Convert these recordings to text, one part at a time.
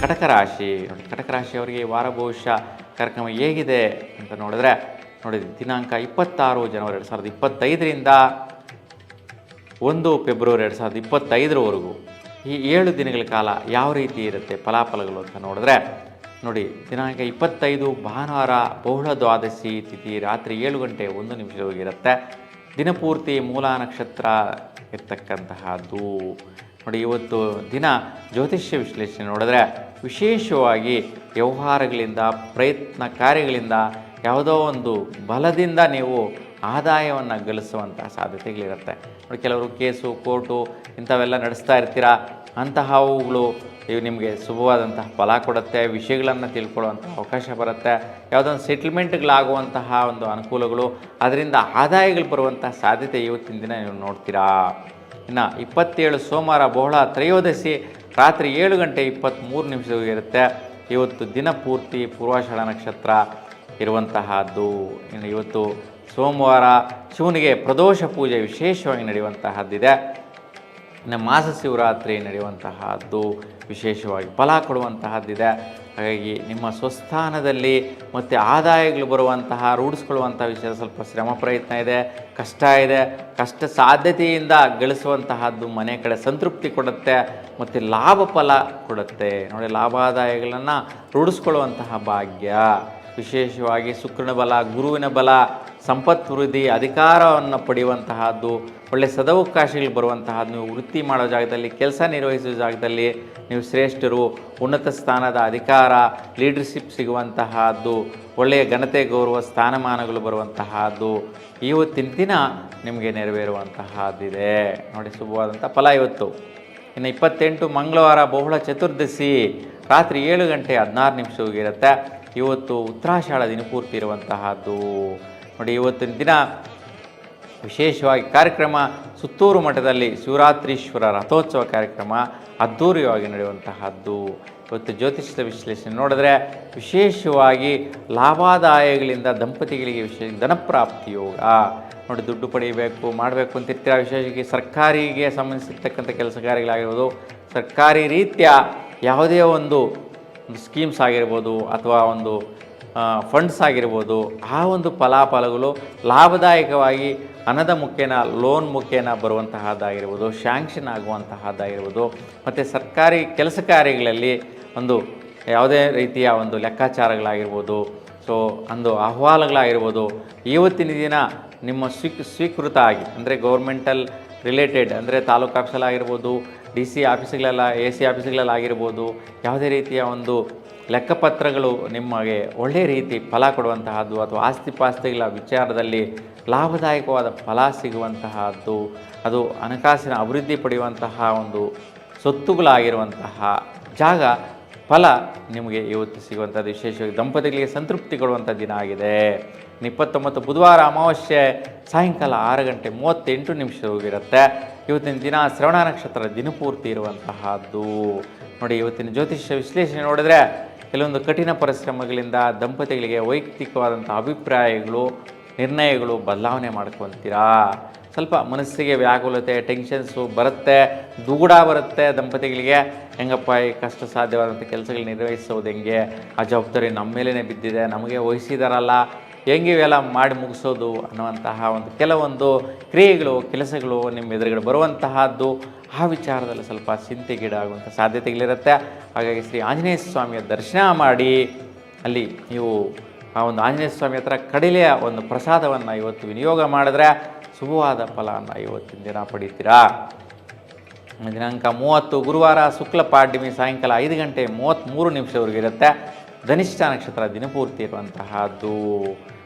ಕಟಕ ರಾಶಿ ನೋಡಿ, ಕಟಕ ರಾಶಿಯವರಿಗೆ ಈ ವಾರ ಭವಿಷ್ಯ ಕಾರ್ಯಕ್ರಮ ಹೇಗಿದೆ ಅಂತ ನೋಡಿದ್ರೆ ನೋಡಿ, ದಿನಾಂಕ 26 ಜನವರಿ 2025ರಿಂದ 1 ಫೆಬ್ರವರಿ 2025ರವರೆಗೂ ಈ 7 ದಿನಗಳ ಕಾಲ ಯಾವ ರೀತಿ ಇರುತ್ತೆ ಫಲಾಫಲಗಳು ಅಂತ ನೋಡಿದ್ರೆ ನೋಡಿ, ದಿನಾಂಕ 25 ಭಾನುವಾರ ಬಹುಳ ದ್ವಾದಶಿ ತಿಥಿ ರಾತ್ರಿ 7 ಗಂಟೆ 1 ನಿಮಿಷದವರೆಗಿರುತ್ತೆ. ದಿನಪೂರ್ತಿ ಮೂಲ ನಕ್ಷತ್ರ ಇರ್ತಕ್ಕಂತಹದ್ದು ನೋಡಿ. ಇವತ್ತು ದಿನ ಜ್ಯೋತಿಷ್ಯ ವಿಶ್ಲೇಷಣೆ ನೋಡಿದ್ರೆ ವಿಶೇಷವಾಗಿ ವ್ಯವಹಾರಗಳಿಂದ ಪ್ರಯತ್ನ ಕಾರ್ಯಗಳಿಂದ ಯಾವುದೋ ಒಂದು ಬಲದಿಂದ ನೀವು ಆದಾಯವನ್ನು ಗಳಿಸುವಂಥ ಸಾಧ್ಯತೆಗಳಿರುತ್ತೆ ನೋಡಿ. ಕೆಲವರು ಕೇಸು ಕೋರ್ಟು ಇಂಥವೆಲ್ಲ ನಡೆಸ್ತಾ ಇರ್ತೀರ, ಅಂತಹವುಗಳು ಇವು ನಿಮಗೆ ಶುಭವಾದಂತಹ ಫಲ ಕೊಡುತ್ತೆ. ವಿಷಯಗಳನ್ನು ತಿಳ್ಕೊಳ್ಳುವಂಥ ಅವಕಾಶ ಬರುತ್ತೆ. ಯಾವುದೊಂದು ಸೆಟ್ಲ್ಮೆಂಟ್ಗಳಾಗುವಂತಹ ಒಂದು ಅನುಕೂಲಗಳು, ಅದರಿಂದ ಆದಾಯಗಳು ಬರುವಂಥ ಸಾಧ್ಯತೆ ಇವತ್ತಿನ ದಿನ ನೀವು ನೋಡ್ತೀರಾ. ಇನ್ನು 27 ಸೋಮವಾರ ಬಹುಳ ತ್ರಯೋದಶಿ ರಾತ್ರಿ 7 ಗಂಟೆ 23 ನಿಮಿಷದವರೆಗಿರುತ್ತೆ. ಇವತ್ತು ದಿನ ಪೂರ್ತಿ ಪೂರ್ವಾಷಾಢ ನಕ್ಷತ್ರ ಇರುವಂತಹದ್ದು. ಇನ್ನು ಇವತ್ತು ಸೋಮವಾರ ಶಿವನಿಗೆ ಪ್ರದೋಷ ಪೂಜೆ ವಿಶೇಷವಾಗಿ ನಡೆಯುವಂತಹದ್ದಿದೆ. ಇನ್ನು ಮಾಸ ಶಿವರಾತ್ರಿ ನಡೆಯುವಂತಹದ್ದು ವಿಶೇಷವಾಗಿ ಫಲ ಕೊಡುವಂತಹದ್ದಿದೆ. ಹಾಗಾಗಿ ನಿಮ್ಮ ಸ್ವಸ್ಥಾನದಲ್ಲಿ ಮತ್ತು ಆದಾಯಗಳು ಬರುವಂತಹ ರೂಢಿಸ್ಕೊಳ್ಳುವಂಥ ವಿಷಯ ಸ್ವಲ್ಪ ಶ್ರಮ ಪ್ರಯತ್ನ ಇದೆ, ಕಷ್ಟ ಇದೆ. ಕಷ್ಟ ಸಾಧ್ಯತೆಯಿಂದ ಗಳಿಸುವಂತಹದ್ದು ಮನೆ ಕಡೆ ಸಂತೃಪ್ತಿ ಕೊಡುತ್ತೆ ಮತ್ತು ಲಾಭ ಫಲ ಕೊಡುತ್ತೆ ನೋಡಿ. ಲಾಭಾದಾಯಗಳನ್ನು ರೂಢಿಸ್ಕೊಳ್ಳುವಂತಹ ಭಾಗ್ಯ, ವಿಶೇಷವಾಗಿ ಶುಕ್ರನ ಬಲ, ಗುರುವಿನ ಬಲ, ಸಂಪತ್ ವೃದ್ಧಿ, ಅಧಿಕಾರವನ್ನು ಪಡೆಯುವಂತಹದ್ದು, ಒಳ್ಳೆಯ ಸದವಕಾಶಗಳು ಬರುವಂತಹದ್ದು. ನೀವು ವೃತ್ತಿ ಮಾಡೋ ಜಾಗದಲ್ಲಿ, ಕೆಲಸ ನಿರ್ವಹಿಸುವ ಜಾಗದಲ್ಲಿ ನೀವು ಶ್ರೇಷ್ಠರು, ಉನ್ನತ ಸ್ಥಾನದ ಅಧಿಕಾರ, ಲೀಡರ್ಶಿಪ್ ಸಿಗುವಂತಹದ್ದು, ಒಳ್ಳೆಯ ಘನತೆ ಗೌರವ ಸ್ಥಾನಮಾನಗಳು ಬರುವಂತಹದ್ದು ಇವತ್ತಿನ ದಿನ ನಿಮಗೆ ನೆರವೇರುವಂತಹದ್ದಿದೆ ನೋಡಿ. ಶುಭವಾದಂಥ ಫಲ ಇವತ್ತು. ಇನ್ನು 28 ಮಂಗಳವಾರ ಬಹುಳ ಚತುರ್ದಶಿ ರಾತ್ರಿ 7 ಗಂಟೆ 16 ನಿಮಿಷವಿರುತ್ತೆ. ಇವತ್ತು ಉತ್ತರಾಷಾಢ ದಿನಪೂರ್ತಿ ಇರುವಂತಹದ್ದು ನೋಡಿ. ಇವತ್ತಿನ ದಿನ ವಿಶೇಷವಾಗಿ ಕಾರ್ಯಕ್ರಮ ಸುತ್ತೂರು ಮಠದಲ್ಲಿ ಶಿವರಾತ್ರೀಶ್ವರ ರಥೋತ್ಸವ ಕಾರ್ಯಕ್ರಮ ಅದ್ಧೂರಿಯಾಗಿ ನಡೆಯುವಂತಹದ್ದು. ಇವತ್ತು ಜ್ಯೋತಿಷ್ಯದ ವಿಶ್ಲೇಷಣೆ ನೋಡಿದ್ರೆ ವಿಶೇಷವಾಗಿ ಲಾಭಾದಾಯಗಳಿಂದ ದಂಪತಿಗಳಿಗೆ ಧನಪ್ರಾಪ್ತಿ ಯೋಗ ನೋಡಿ. ದುಡ್ಡು ಪಡೆಯಬೇಕು ಮಾಡಬೇಕು ಅಂತಿರ್ತೀರ. ವಿಶೇಷವಾಗಿ ಸರ್ಕಾರಿಗೆ ಸಂಬಂಧಿಸಿರ್ತಕ್ಕಂಥ ಕೆಲಸ ಕಾರ್ಯಗಳಾಗಿರ್ಬೋದು, ಸರ್ಕಾರಿ ರೀತಿಯ ಯಾವುದೇ ಒಂದು ಸ್ಕೀಮ್ಸ್ ಆಗಿರ್ಬೋದು ಅಥವಾ ಒಂದು ಫಂಡ್ಸ್ ಆಗಿರ್ಬೋದು, ಆ ಒಂದು ಫಲಾಫಲಗಳು ಲಾಭದಾಯಕವಾಗಿ ಹಣದ ಮುಖೇನ, ಲೋನ್ ಮುಖೇನ ಬರುವಂತಹದ್ದಾಗಿರ್ಬೋದು, ಶ್ಯಾಂಕ್ಷನ್ ಆಗುವಂತಹದ್ದಾಗಿರ್ಬೋದು, ಮತ್ತು ಸರ್ಕಾರಿ ಕೆಲಸ ಕಾರ್ಯಗಳಲ್ಲಿ ಒಂದು ಯಾವುದೇ ರೀತಿಯ ಒಂದು ಲೆಕ್ಕಾಚಾರಗಳಾಗಿರ್ಬೋದು, ಸೊ ಒಂದು ಅಹವಾಲುಗಳಾಗಿರ್ಬೋದು ಇವತ್ತಿನ ದಿನ ನಿಮ್ಮ ಸ್ವೀಕೃತ ಆಗಿ, ಅಂದರೆ ಗೌರ್ಮೆಂಟಲ್ ರಿಲೇಟೆಡ್, ಅಂದರೆ ತಾಲೂಕು ಆಫೀಸಲ್ಲಾಗಿರ್ಬೋದು, DC ಆಫೀಸ್ಗಳೆಲ್ಲ, AC ಆಫೀಸ್ಗಳಲ್ಲಾಗಿರ್ಬೋದು, ಯಾವುದೇ ರೀತಿಯ ಒಂದು ಲೆಕ್ಕಪತ್ರಗಳು ನಿಮಗೆ ಒಳ್ಳೆಯ ರೀತಿ ಫಲ ಕೊಡುವಂತಹದ್ದು ಅಥವಾ ಆಸ್ತಿಪಾಸ್ತಿಗಳ ವಿಚಾರದಲ್ಲಿ ಲಾಭದಾಯಕವಾದ ಫಲ ಸಿಗುವಂತಹದ್ದು, ಅದು ಹಣಕಾಸಿನ ಅಭಿವೃದ್ಧಿ ಪಡೆಯುವಂತಹ ಒಂದು ಸೊತ್ತುಗಳಾಗಿರುವಂತಹ ಜಾಗ ಫಲ ನಿಮಗೆ ಇವತ್ತು ಸಿಗುವಂಥದ್ದು. ವಿಶೇಷವಾಗಿ ದಂಪತಿಗಳಿಗೆ ಸಂತೃಪ್ತಿ ಕೊಡುವಂಥ ದಿನ ಆಗಿದೆ. 29 ಬುಧವಾರ ಅಮಾವಾಸ್ಯೆ ಸಾಯಂಕಾಲ 6 ಗಂಟೆ 38 ನಿಮಿಷವಿರುತ್ತೆ. ಇವತ್ತಿನ ದಿನ ಶ್ರವಣ ನಕ್ಷತ್ರ ದಿನಪೂರ್ತಿ ಇರುವಂತಹದ್ದು ನೋಡಿ. ಇವತ್ತಿನ ಜ್ಯೋತಿಷ್ಯ ವಿಶ್ಲೇಷಣೆ ನೋಡಿದ್ರೆ ಕೆಲವೊಂದು ಕಠಿಣ ಪರಿಶ್ರಮಗಳಿಂದ ದಂಪತಿಗಳಿಗೆ ವೈಯಕ್ತಿಕವಾದಂಥ ಅಭಿಪ್ರಾಯಗಳು, ನಿರ್ಣಯಗಳು ಬದಲಾವಣೆ ಮಾಡ್ಕೊತೀರಾ. ಸ್ವಲ್ಪ ಮನಸ್ಸಿಗೆ ವ್ಯಾಕುಲತೆ, ಟೆನ್ಷನ್ಸು ಬರುತ್ತೆ, ದುಗುಡ ಬರುತ್ತೆ ದಂಪತಿಗಳಿಗೆ. ಹೆಂಗಪ್ಪ ಈ ಕಷ್ಟ ಸಾಧ್ಯವಾದಂಥ ಕೆಲಸಗಳು ನಿರ್ವಹಿಸೋದು ಹೆಂಗೆ, ಆ ಜವಾಬ್ದಾರಿ ನಮ್ಮ ಮೇಲೇ ಬಿದ್ದಿದೆ, ನಮಗೆ ವಹಿಸಿದಾರಲ್ಲ, ಹೆಂಗೆ ಇವೆಲ್ಲ ಮಾಡಿ ಮುಗಿಸೋದು ಅನ್ನುವಂತಹ ಒಂದು ಕೆಲವೊಂದು ಕ್ರಿಯೆಗಳು, ಕೆಲಸಗಳು ನಿಮ್ಮ ಎದುರುಗಡೆ ಬರುವಂತಹದ್ದು. ಆ ವಿಚಾರದಲ್ಲಿ ಸ್ವಲ್ಪ ಚಿಂತೆಗೀಡಾಗುವಂಥ ಸಾಧ್ಯತೆಗಳಿರುತ್ತೆ. ಹಾಗಾಗಿ ಶ್ರೀ ಆಂಜನೇಯ ಸ್ವಾಮಿಯ ದರ್ಶನ ಮಾಡಿ ಅಲ್ಲಿ ನೀವು ಆ ಒಂದು ಆಂಜನೇಯ ಸ್ವಾಮಿ ಹತ್ರ ಕಡಲೆಯ ಒಂದು ಪ್ರಸಾದವನ್ನು ಇವತ್ತು ವಿನಿಯೋಗ ಮಾಡಿದ್ರೆ ಶುಭವಾದ ಫಲವನ್ನು ಇವತ್ತಿನ ದಿನ ಪಡಿತೀರಾ. ದಿನಾಂಕ 30 ಗುರುವಾರ ಶುಕ್ಲ ಪಾಡ್ಯಮಿ ಸಾಯಂಕಾಲ 5 ಗಂಟೆ 33 ನಿಮಿಷವರೆಗಿರುತ್ತೆ. ಧನಿಷ್ಠ ನಕ್ಷತ್ರ ದಿನಪೂರ್ತಿ ಇರುವಂತಹದ್ದು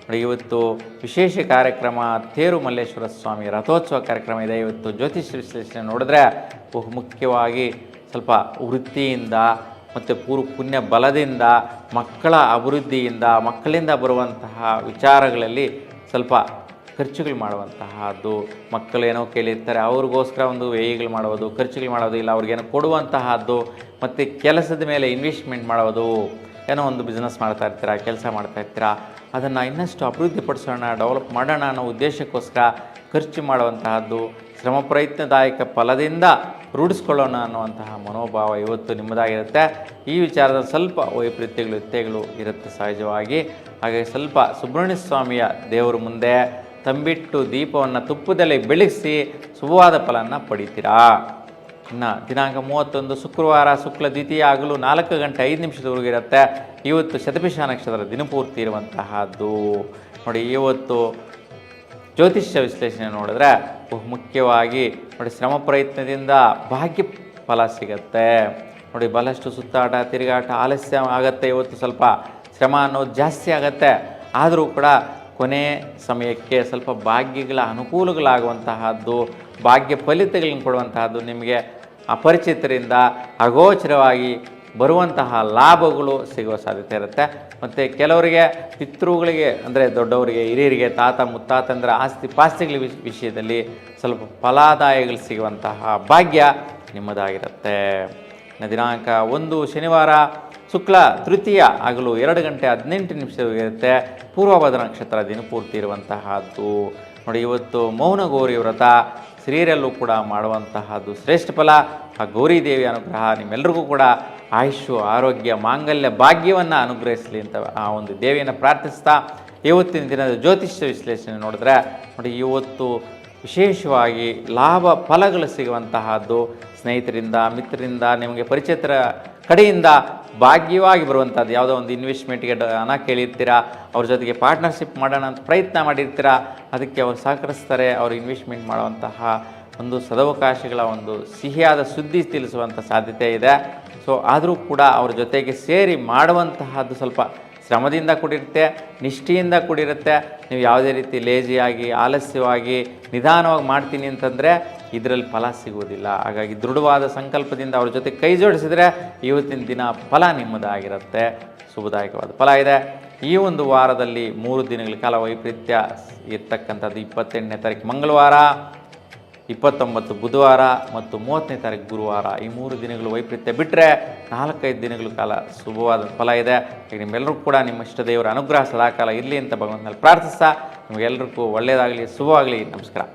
ನೋಡಿ. ಇವತ್ತು ವಿಶೇಷ ಕಾರ್ಯಕ್ರಮ ತೇರು ಮಲ್ಲೇಶ್ವರ ಸ್ವಾಮಿ ರಥೋತ್ಸವ ಕಾರ್ಯಕ್ರಮ ಇದೆ. ಇವತ್ತು ಜ್ಯೋತಿಷ ವಿಶ್ಲೇಷಣೆ ನೋಡಿದ್ರೆ ಬಹು ಮುಖ್ಯವಾಗಿ ಸ್ವಲ್ಪ ವೃತ್ತಿಯಿಂದ ಮತ್ತು ಪುಣ್ಯ ಬಲದಿಂದ, ಮಕ್ಕಳ ಅಭಿವೃದ್ಧಿಯಿಂದ, ಮಕ್ಕಳಿಂದ ಬರುವಂತಹ ವಿಚಾರಗಳಲ್ಲಿ ಸ್ವಲ್ಪ ಖರ್ಚುಗಳು ಮಾಡುವಂತಹದ್ದು. ಮಕ್ಕಳು ಏನೋ ಕೇಳಿರ್ತಾರೆ, ಅವ್ರಿಗೋಸ್ಕರ ಒಂದು ವ್ಯಯಗಳು ಮಾಡೋದು, ಖರ್ಚುಗಳು ಮಾಡೋದು, ಇಲ್ಲ ಅವ್ರಿಗೇನೋ ಕೊಡುವಂತಹದ್ದು, ಮತ್ತು ಕೆಲಸದ ಮೇಲೆ ಇನ್ವೆಸ್ಟ್ಮೆಂಟ್ ಮಾಡೋದು. ಏನೋ ಒಂದು ಬಿಸ್ನೆಸ್ ಮಾಡ್ತಾ ಇರ್ತೀರಾ, ಕೆಲಸ ಮಾಡ್ತಾ ಇರ್ತೀರಾ, ಅದನ್ನು ಇನ್ನಷ್ಟು ಅಭಿವೃದ್ಧಿಪಡಿಸೋಣ, ಡೆವಲಪ್ ಮಾಡೋಣ ಅನ್ನೋ ಉದ್ದೇಶಕ್ಕೋಸ್ಕರ ಖರ್ಚು ಮಾಡುವಂತಹದ್ದು, ಶ್ರಮ ಪ್ರಯತ್ನದಾಯಕ ಫಲದಿಂದ ರೂಢಿಸ್ಕೊಳ್ಳೋಣ ಅನ್ನುವಂತಹ ಮನೋಭಾವ ಇವತ್ತು ನಿಮ್ಮದಾಗಿರುತ್ತೆ. ಈ ವಿಚಾರದಲ್ಲಿ ಸ್ವಲ್ಪ ವೈಪರೀತ್ಯಗಳು ವ್ಯತ್ಯಯಗಳು ಇರುತ್ತೆ ಸಹಜವಾಗಿ. ಹಾಗಾಗಿ ಸ್ವಲ್ಪ ಸುಬ್ರಹ್ಮಣ್ಯ ಸ್ವಾಮಿಯ ದೇವರ ಮುಂದೆ ತಂಬಿಟ್ಟು ದೀಪವನ್ನು ತುಪ್ಪದಲ್ಲಿ ಬೆಳಗಿಸಿ ಶುಭವಾದ ಫಲವನ್ನು ಪಡಿತೀರಾ. ಇನ್ನು ದಿನಾಂಕ 31 ಶುಕ್ರವಾರ ಶುಕ್ಲ ದ್ವಿತೀಯ ಹಗಲು 4 ಗಂಟೆ 5 ನಿಮಿಷದವರೆಗೆ ಇರುತ್ತೆ. ಇವತ್ತು ಶತಭಿಷ ನಕ್ಷತ್ರ ದಿನಪೂರ್ತಿ ಇರುವಂತಹದ್ದು. ನೋಡಿ, ಇವತ್ತು ಜ್ಯೋತಿಷ್ಯ ವಿಶ್ಲೇಷಣೆ ನೋಡಿದ್ರೆ ಮುಖ್ಯವಾಗಿ ನೋಡಿ, ಶ್ರಮ ಪ್ರಯತ್ನದಿಂದ ಭಾಗ್ಯ ಫಲ ಸಿಗತ್ತೆ. ನೋಡಿ, ಬಹಳಷ್ಟು ಸುತ್ತಾಟ ತಿರುಗಾಟ ಆಲಸ್ಯ ಆಗುತ್ತೆ. ಇವತ್ತು ಸ್ವಲ್ಪ ಶ್ರಮ ಅನ್ನೋದು ಜಾಸ್ತಿ ಆಗತ್ತೆ. ಆದರೂ ಕೂಡ ಕೊನೆ ಸಮಯಕ್ಕೆ ಸ್ವಲ್ಪ ಭಾಗ್ಯಗಳ ಅನುಕೂಲಗಳಾಗುವಂತಹದ್ದು, ಭಾಗ್ಯ ಫಲಿತಗಳನ್ನು ಕೊಡುವಂತಹದ್ದು, ನಿಮಗೆ ಅಪರಿಚಿತರಿಂದ ಅಗೋಚರವಾಗಿ ಬರುವಂತಹ ಲಾಭಗಳು ಸಿಗುವ ಸಾಧ್ಯತೆ ಇರುತ್ತೆ. ಮತ್ತು ಕೆಲವರಿಗೆ ಪಿತೃಗಳಿಗೆ ಅಂದರೆ ದೊಡ್ಡವರಿಗೆ, ಹಿರಿಯರಿಗೆ, ತಾತ ಮುತ್ತಾತಂದ್ರ ಆಸ್ತಿ ಪಾಸ್ತಿಗಳ ವಿಷಯದಲ್ಲಿ ಸ್ವಲ್ಪ ಫಲಾದಾಯಗಳು ಸಿಗುವಂತಹ ಭಾಗ್ಯ ನಿಮ್ಮದಾಗಿರುತ್ತೆ. ದಿನಾಂಕ 1 ಶನಿವಾರ ಶುಕ್ಲ ತೃತೀಯ ಹಗಲು 2 ಗಂಟೆ 18 ನಿಮಿಷವಿರುತ್ತೆ. ಪೂರ್ವಭದ್ರ ನಕ್ಷತ್ರ ದಿನಪೂರ್ತಿ ಇರುವಂತಹದ್ದು. ನೋಡಿ, ಇವತ್ತು ಮೌನ ಗೌರಿ ವ್ರತ ಸ್ತ್ರೀಯರಲ್ಲೂ ಕೂಡ ಮಾಡುವಂತಹದ್ದು ಶ್ರೇಷ್ಠ ಫಲ. ಆ ಗೌರಿ ದೇವಿ ಅನುಗ್ರಹ ನಿಮ್ಮೆಲ್ಲರಿಗೂ ಕೂಡ ಆಯುಷ್ಯ ಆರೋಗ್ಯ ಮಾಂಗಲ್ಯ ಭಾಗ್ಯವನ್ನು ಅನುಗ್ರಹಿಸಲಿ ಅಂತ ಆ ಒಂದು ದೇವಿಯನ್ನು ಪ್ರಾರ್ಥಿಸ್ತಾ ಇವತ್ತಿನ ದಿನದ ಜ್ಯೋತಿಷ್ಯ ವಿಶ್ಲೇಷಣೆ ನೋಡಿದ್ರೆ ನೋಡಿ, ಇವತ್ತು ವಿಶೇಷವಾಗಿ ಲಾಭ ಫಲಗಳು ಸಿಗುವಂತಹದ್ದು, ಸ್ನೇಹಿತರಿಂದ ಮಿತ್ರರಿಂದ ನಿಮಗೆ ಪರಿಚಿತರ ಕಡೆಯಿಂದ ಭಾಗ್ಯವಾಗಿ ಬರುವಂಥದ್ದು. ಯಾವುದೋ ಒಂದು ಇನ್ವೆಸ್ಟ್ಮೆಂಟ್ಗೆ ಹಣ ಕೇಳಿರ್ತೀರಾ, ಅವ್ರ ಜೊತೆಗೆ ಪಾರ್ಟ್ನರ್ಶಿಪ್ ಮಾಡೋಣ ಅಂತ ಪ್ರಯತ್ನ ಮಾಡಿರ್ತೀರಾ, ಅದಕ್ಕೆ ಅವ್ರು ಸಹಕರಿಸ್ತಾರೆ. ಅವರು ಇನ್ವೆಸ್ಟ್ಮೆಂಟ್ ಮಾಡುವಂತಹ ಒಂದು ಸದವಕಾಶಗಳ ಒಂದು ಸಿಹಿಯಾದ ಸುದ್ದಿ ತಿಳಿಸುವಂಥ ಸಾಧ್ಯತೆ ಇದೆ. ಸೊ ಆದರೂ ಕೂಡ ಅವ್ರ ಜೊತೆಗೆ ಸೇರಿ ಮಾಡುವಂತಹದ್ದು ಸ್ವಲ್ಪ ಶ್ರಮದಿಂದ ಕೂಡಿರುತ್ತೆ, ನಿಷ್ಠೆಯಿಂದ ಕೂಡಿರುತ್ತೆ. ನೀವು ಯಾವುದೇ ರೀತಿ ಲೇಜಿಯಾಗಿ ಆಲಸ್ಯವಾಗಿ ನಿಧಾನವಾಗಿ ಮಾಡ್ತೀನಿ ಅಂತಂದರೆ ಇದರಲ್ಲಿ ಫಲ ಸಿಗುವುದಿಲ್ಲ. ಹಾಗಾಗಿ ದೃಢವಾದ ಸಂಕಲ್ಪದಿಂದ ಅವ್ರ ಜೊತೆ ಕೈ ಜೋಡಿಸಿದರೆ ಇವತ್ತಿನ ದಿನ ಫಲ ನಿಮ್ಮದಾಗಿರುತ್ತೆ, ಶುಭದಾಯಕವಾದ ಫಲ ಇದೆ. ಈ ಒಂದು ವಾರದಲ್ಲಿ 3 ದಿನಗಳ ಕಾಲ ವೈಪರೀತ್ಯ ಇರ್ತಕ್ಕಂಥದ್ದು 28ನೇ ತಾರೀಕು ಮಂಗಳವಾರ, 29 ಬುಧವಾರ ಮತ್ತು 30ನೇ ತಾರೀಕು ಗುರುವಾರ. ಈ 3 ದಿನಗಳು ವೈಪರೀತ್ಯ ಬಿಟ್ಟರೆ 4-5 ದಿನಗಳ ಕಾಲ ಶುಭವಾದ ಫಲ ಇದೆ. ಈಗ ನಿಮ್ಮೆಲ್ಲರೂ ಕೂಡ ನಿಮ್ಮ ಇಷ್ಟ ದೇವರ ಅನುಗ್ರಹ ಸದಾಕಾಲ ಇರಲಿ ಅಂತ ಭಗವಂತನಲ್ಲಿ ಪ್ರಾರ್ಥಿಸ್ತಾ ನಿಮಗೆಲ್ಲರಿಗೂ ಒಳ್ಳೆಯದಾಗಲಿ, ಶುಭವಾಗಲಿ. ನಮಸ್ಕಾರ.